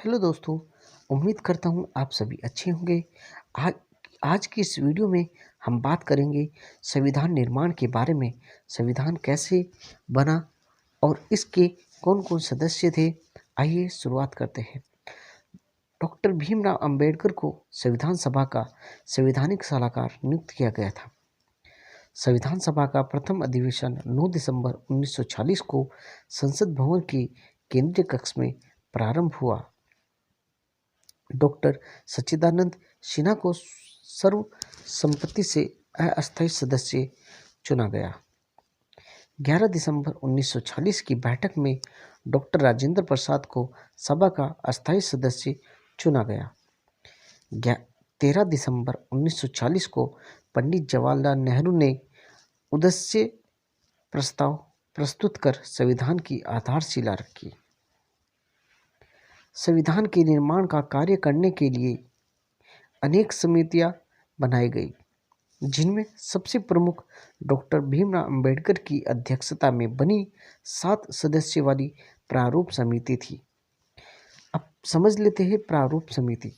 Hello दोस्तों। उम्मीद करता हूँ आप सभी अच्छे होंगे। आज आज की इस वीडियो में हम बात करेंगे संविधान निर्माण के बारे में। संविधान कैसे बना और इसके कौन कौन सदस्य थे। आइए शुरुआत करते हैं। डॉक्टर भीमराव अंबेडकर को संविधान सभा का संवैधानिक सलाहकार नियुक्त किया गया था। संविधान सभा का प्रथम अधिवेशन 9 दिसंबर 1940 को संसद भवन के केंद्रीय कक्ष में प्रारंभ हुआ। डॉक्टर सच्चिदानंद सिन्हा को सर्वसम्मति से अस्थायी सदस्य चुना गया। 11 दिसंबर 1940 की बैठक में डॉक्टर राजेंद्र प्रसाद को सभा का अस्थायी सदस्य चुना गया। 13 दिसंबर 1940 को पंडित जवाहरलाल नेहरू ने उद्देश्य प्रस्ताव प्रस्तुत कर संविधान की आधारशिला रखी। संविधान के निर्माण का कार्य करने के लिए अनेक समितियां बनाई गई, जिनमें सबसे प्रमुख डॉक्टर भीमराव अंबेडकर की अध्यक्षता में बनी 7 सदस्य वाली प्रारूप समिति थी। अब समझ लेते हैं प्रारूप समिति।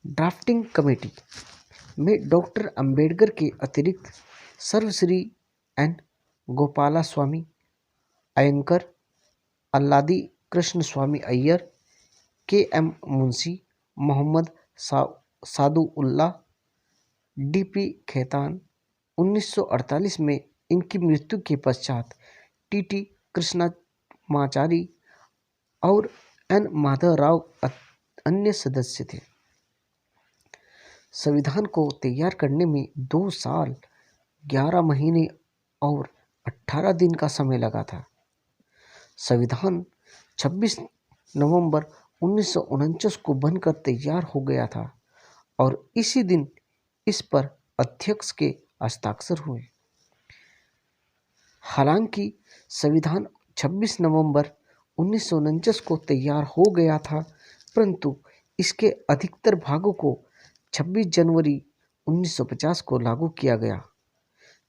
ड्राफ्टिंग कमेटी में डॉक्टर अंबेडकर के अतिरिक्त सर्वश्री एन गोपालास्वामी अयंकर, अल्लादी कृष्ण स्वामी अय्यर, के.एम. मुंशी, मोहम्मद सादुउल्लाह, डी.पी. खेतान। 1948 में इनकी मृत्यु के पश्चात टी.टी. कृष्णमाचारी और एन. माधवराव अन्य सदस्य थे। संविधान को तैयार करने में 2 साल 11 महीने और 18 दिन का समय लगा था। संविधान 26 नवंबर 1949 को बनकर तैयार हो गया था और इसी दिन इस पर अध्यक्ष के हस्ताक्षर हुए। हालांकि संविधान 26 नवंबर 1949 को तैयार हो गया था, परंतु इसके अधिकतर भागों को 26 जनवरी 1950 को लागू किया गया,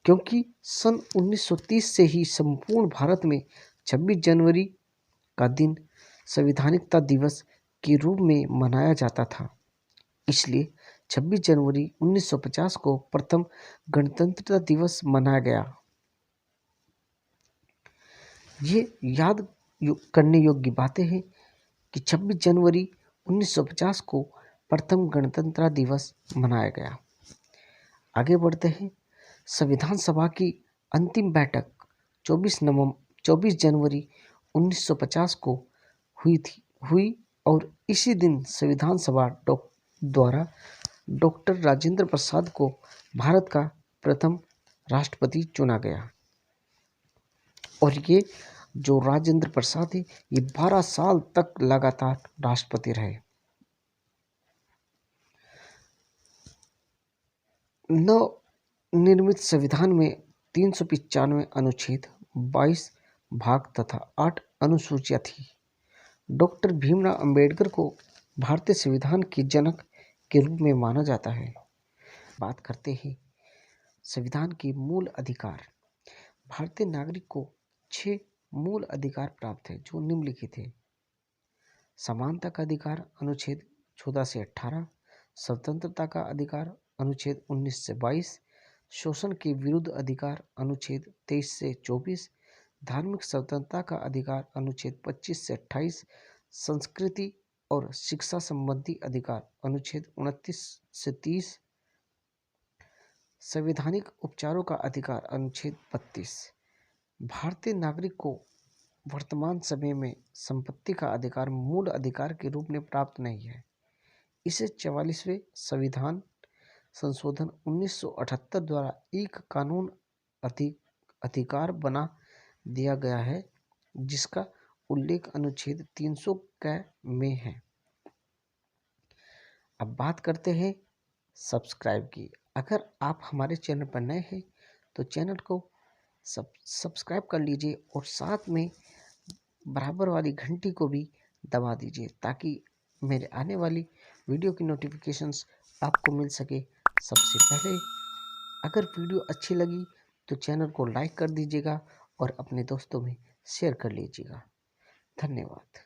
क्योंकि सन 1930 से ही संपूर्ण भारत में 26 जनवरी का दिन संवैधानिकता दिवस के रूप में मनाया जाता था। इसलिए 26 जनवरी 1950 को प्रथम गणतंत्रता दिवस मनाया गया। ये याद करने योग्य बातें हैं कि 26 जनवरी 1950 को प्रथम गणतंत्रता दिवस मनाया गया। आगे बढ़ते हैं। संविधान सभा की अंतिम बैठक 24 जनवरी 1950 को हुई और इसी दिन संविधान सभा द्वारा डॉक्टर राजेंद्र प्रसाद को भारत का प्रथम राष्ट्रपति चुना गया। और ये जो राजेंद्र प्रसाद है, ये 12 साल तक लगातार राष्ट्रपति रहे। नवनिर्मित संविधान में 395 अनुच्छेद, 22 भाग तथा 8 अनुसूचियां थी। डॉक्टर भीमराव अंबेडकर को भारतीय संविधान के जनक के रूप में माना जाता है। बात करते हैं संविधान के मूल अधिकार। भारतीय नागरिक को 6 मूल अधिकार प्राप्त है, जो निम्नलिखित है। समानता का अधिकार अनुच्छेद 14 से 18, स्वतंत्रता का अधिकार अनुच्छेद 19 से 22, शोषण के विरुद्ध अधिकार अनुच्छेद 23 से 24, धार्मिक स्वतंत्रता का अधिकार अनुच्छेद 25 से 28, संस्कृति और शिक्षा संबंधी अधिकार अनुच्छेद 29 से 30, संवैधानिक उपचारों का अधिकार अनुच्छेद 32। भारतीय नागरिक को वर्तमान समय में संपत्ति का अधिकार मूल अधिकार के रूप में प्राप्त नहीं है। इसे 44वें संविधान संशोधन 1978 द्वारा एक कानून अधिकार बना दिया गया है, जिसका उल्लेख अनुच्छेद 300 में है। अब बात करते हैं सब्सक्राइब की। अगर आप हमारे चैनल पर नए हैं तो चैनल को सब्सक्राइब कर लीजिए और साथ में बराबर वाली घंटी को भी दबा दीजिए, ताकि मेरे आने वाली वीडियो की नोटिफिकेशंस आपको मिल सके सबसे पहले। अगर वीडियो अच्छी लगी तो चैनल को लाइक कर दीजिएगा और अपने दोस्तों में शेयर कर लीजिएगा। धन्यवाद।